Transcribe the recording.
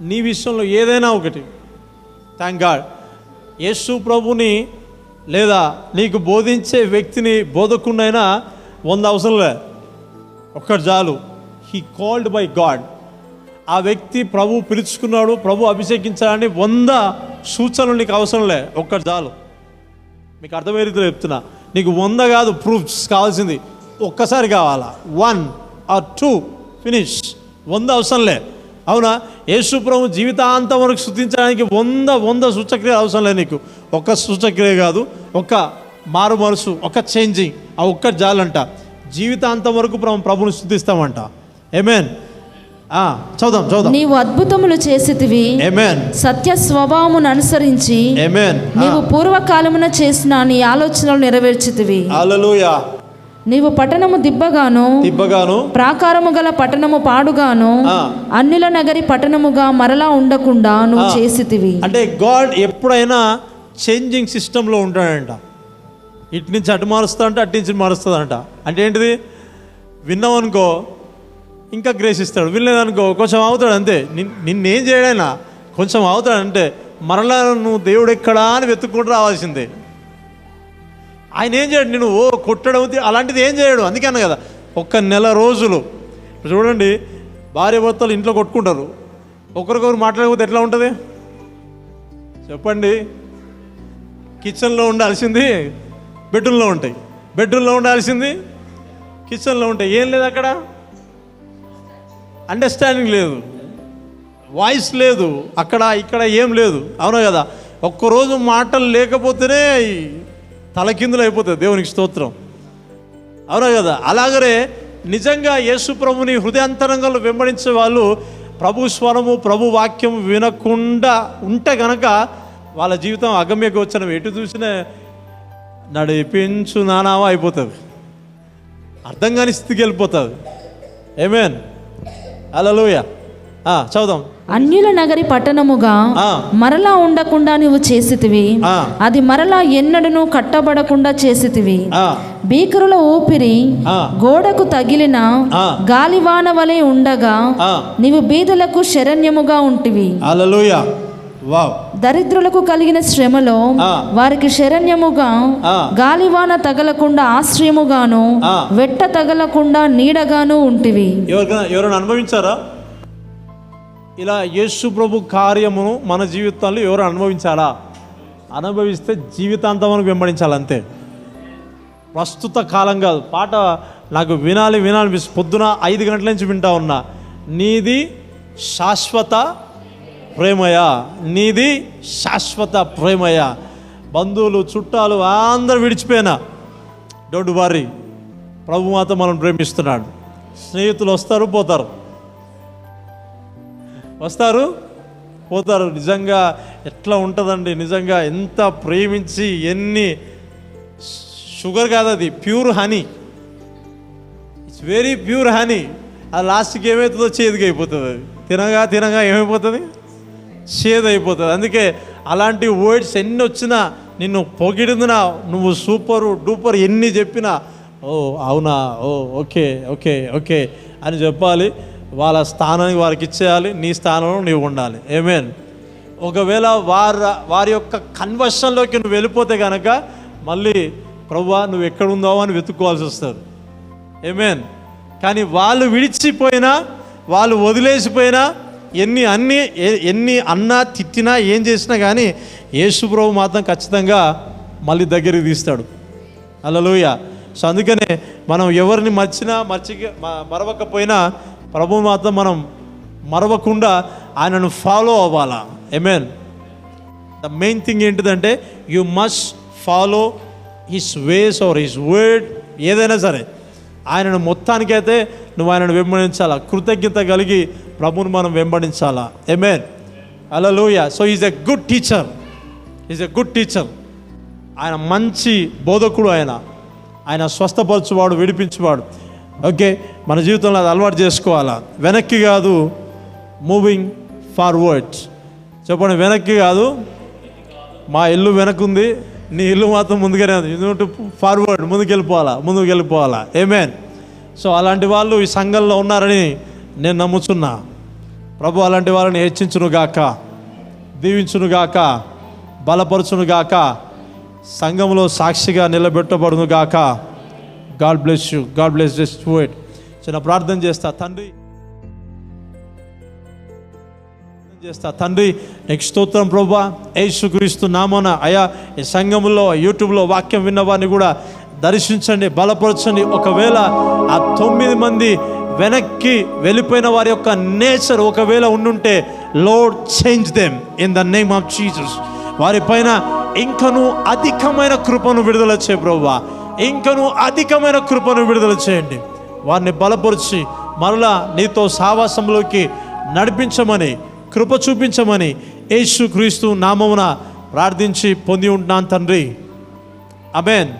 నీ విషయంలో ఏదైనా ఒకటి, థ్యాంక్ గాడ్. యేసు ప్రభుని లేదా నీకు బోధించే వ్యక్తిని బోధకుడినైనా 100 అవసరం లే, ఒక్కటి చాలు. He called by God. ఆ వ్యక్తి ప్రభు పిలుచుకున్నాడు, ప్రభు అభిషేకించాలని 100 సూచనలు నీకు అవసరం లే, ఒక్కటి చాలు. మీకు అర్థమయ్యే రీతిలో చెప్తున్నా. నీకు 100 కాదు ప్రూఫ్స్ కావాల్సింది, ఒక్కసారి కావాలా. 1 or 2 ఫినిష్. 100 అవసరం లే. అవునా? యేసు ప్రభు జీవితాంతం వరకు స్తుతించడానికి 100 సూచక్రియ అవసరం లే నీకు. ఒక్క సూచక్రియ కాదు, ఒక్క మారు మనసు, ఒక్క చేంజింగ్, ఆ ఒక్కటి చాలంట. జీవితాంతం వరకు ప్రభుని స్తుతిస్తామంట. ఆమేన్. చదుదాం. నీవు అద్భుతములు చేసితివి. ఆమేన్. సత్య స్వభావమును అనుసరించి ఆమేన్. నీవు పూర్వకాలమున చేసిన నీ ఆలోచనలు నెరవేర్చితివి. హల్లెలూయా. నీవు పట్టణము దిబ్బగాను ప్రాకారము గల పట్టణము పాడుగాను అన్యుల నగరి పట్టణముగా మరలా ఉండకుండా నువ్వు చేసితివి. అంటే గాడ్ ఎప్పుడైనా చేంజింగ్ సిస్టంలో ఉంటాడంట. ఇటు నుంచి అటు మారుస్తాడంట, అటు నుంచి మారుస్తుందంట. అంటే ఏంటిది? విన్నామనుకో ఇంకా గ్రేస్ ఇస్తాడు, వినలేదనుకో కొంచెం అవుతాడు, అంతే. నిన్నేం చేయడైనా కొంచెం అవుతాడంటే మరలా నువ్వు దేవుడు ఎక్కడా అని వెతుక్కుంటూ రావాల్సిందే. ఆయన ఏం చేయడు, నేను కొట్టడం అలాంటిది ఏం చేయడు. అందుకే అన్న కదా, 1 నెల రోజులు చూడండి, భార్య భర్తలు ఇంట్లో కొట్టుకుంటారు, ఒకరికొకరు మాట్లాడకపోతే ఎట్లా ఉంటుంది చెప్పండి? కిచెన్లో ఉండాల్సింది బెడ్రూమ్లో ఉంటాయి, బెడ్రూమ్లో ఉండాల్సింది కిచెన్లో ఉంటాయి. ఏం లేదు అక్కడ, అండర్స్టాండింగ్ లేదు, వాయిస్ లేదు, అక్కడ ఇక్కడ ఏం లేదు. అవునా కదా? ఒక్కరోజు మాటలు లేకపోతేనే తలకిందులు అయిపోతుంది. దేవునికి స్తోత్రం. అవునా కదా? అలాగనే నిజంగా యేసు ప్రభుని హృదయాంతరంగంలో వెంబడించే వాళ్ళు ప్రభు స్వరము, ప్రభు వాక్యం వినకుండా ఉంటే గనక వాళ్ళ జీవితం అగమ్య గోచరం, ఎటు చూసినా నడిపించు నానావా అయిపోతుంది, అర్థం కాని స్థితికి వెళ్ళిపోతుంది. ఆమేన్. హల్లెలూయా. చదుదాం. అన్యుల నగరి పట్టణముగా మరలా ఉండకుండా నువ్వు చేసితివి. అది మరలా ఎన్నడను కట్టబడకుండా చేసితివి. భీకరుల ఊపిరి గోడకు తగిలిన గాలివాన వలె ఉండగా నీవు బీదలకు శరణ్యముగా ఉంటివి. హల్లెలూయా. వావ్. దరిద్రులకు కలిగిన శ్రమలో వారికి శరణ్యముగా, గాలివాన తగలకుండా ఆశ్రయముగాను, వెట్ట తగలకుండా నీడగాను ఉంటివి. ఎవరైనా అనుభవించారా ఇలా యేసు ప్రభు కార్యమును మన జీవితంలో? ఎవరు అనుభవించాలా? అనుభవిస్తే జీవితాంతం మనకు వెంబడించాలంతే. ప్రస్తుత కాలం కాదు. పాట నాకు వినాలి పొద్దున 5 గంటల నుంచి వింటా ఉన్నా. నీది శాశ్వత ప్రేమయా, నీది శాశ్వత ప్రేమయా. బంధువులు చుట్టాలు అందరూ విడిచిపోయినా డోంట్ వరీ, ప్రభు మాత్రం మనం ప్రేమిస్తున్నాడు. స్నేహితులు వస్తారు పోతారు, వస్తారు పోతారు. నిజంగా ఎట్లా ఉంటుందండి? నిజంగా ఎంత ప్రేమించి, ఎన్ని షుగర్ కాదు, అది pure honey, it's very pure honey. అది లాస్ట్కి ఏమవుతుందో చేదుగా అయిపోతుంది. అది తినగా ఏమైపోతుంది? చేదు అయిపోతుంది. అందుకే అలాంటి వర్డ్స్ ఎన్ని వచ్చినా, నిన్ను పొగిడినా, నువ్వు సూపరు డూపర్ ఎన్ని చెప్పినా, ఓ అవునా, ఓ ఓకే ఓకే ఓకే అని చెప్పాలి. వాళ్ళ స్థానానికి వారికి ఇచ్చేయాలి, నీ స్థానంలో నీవు ఉండాలి. ఆమేన్. ఒకవేళ వారి యొక్క కన్వర్షన్లోకి నువ్వు వెళ్ళిపోతే కనుక మళ్ళీ ప్రభువా నువ్వు ఎక్కడుందావు అని వెతుక్కోవాల్సి వస్తుంది. ఆమేన్. కానీ వాళ్ళు విడిచిపోయినా, వాళ్ళు వదిలేసిపోయినా, ఎన్ని అన్నా తిట్టినా ఏం చేసినా కానీ యేసు ప్రభు మాత్రం ఖచ్చితంగా మళ్ళీ దగ్గరికి తీస్తాడు. హల్లెలూయా. సో అందుకనే మనం ఎవరిని మరవకపోయినా ప్రభు మాత్రం మనం మరవకుండా ఆయనను ఫాలో అవ్వాలా. ఆమేన్. ద మెయిన్ థింగ్ ఏంటిదంటే you must follow his ways or his word. ఏదైనా సరే ఆయనను మొత్తానికైతే నువ్వు ఆయనను వెంబడించాలా, కృతజ్ఞత కలిగి ప్రభుని మనం వెంబడించాలా. Amen. Hallelujah. So is a good teacher, is a good teacher. ఆయన మంచి బోధకుడు, ఆయన స్వస్థపరచువాడు, విడిపించువాడు. ఓకే, మన జీవితంలో అది అలవాటు చేసుకోవాలా. వెనక్కి కాదు, మూవింగ్ ఫార్వర్డ్. చెప్పండి, వెనక్కి కాదు. మా ఇల్లు వెనక్కుంది, నీ ఇల్లు మాత్రం ముందుగానే ఉంది. ఫార్వర్డ్, ముందుకు వెళ్ళిపోవాలా. ఆమేన్. సో అలాంటి వాళ్ళు ఈ సంఘంలో ఉన్నారని నేను నమ్ముతున్నా. ప్రభు అలాంటి వారిని హెచ్చించునుగాక, దీవించునుగాక, బలపరచునుగాక, సంఘంలో సాక్షిగా నిలబెట్టబడునుగాక. God bless you. God bless this word. చిన్న ప్రార్థన చేస్తా. తండ్రి నీకు స్తోత్రం ప్రభువా. యేసుక్రీస్తు నామమున అయా ఈ సంఘంలో యూట్యూబ్లో వాక్యం విన్న వారిని కూడా దర్శించండి, బలపరచండి. ఒకవేళ ఆ 9 మంది వెనక్కి వెళ్ళిపోయిన వారి యొక్క నేచర్ ఒకవేళ ఉండుంటే, lord change them in the name of Jesus. వారిపైన ఇంకను అధికమైన కృపను విడుదల చేయ ప్రభువా, ఇంకను అధికమైన కృపను విడుదల చేయండి. వారిని బలపరిచి మరలా నీతో సావాసంలోకి నడిపించమని, కృప చూపించమని యేసుక్రీస్తు నామమున ప్రార్థించి పొంది ఉంటున్నాను తండ్రి. ఆమేన్.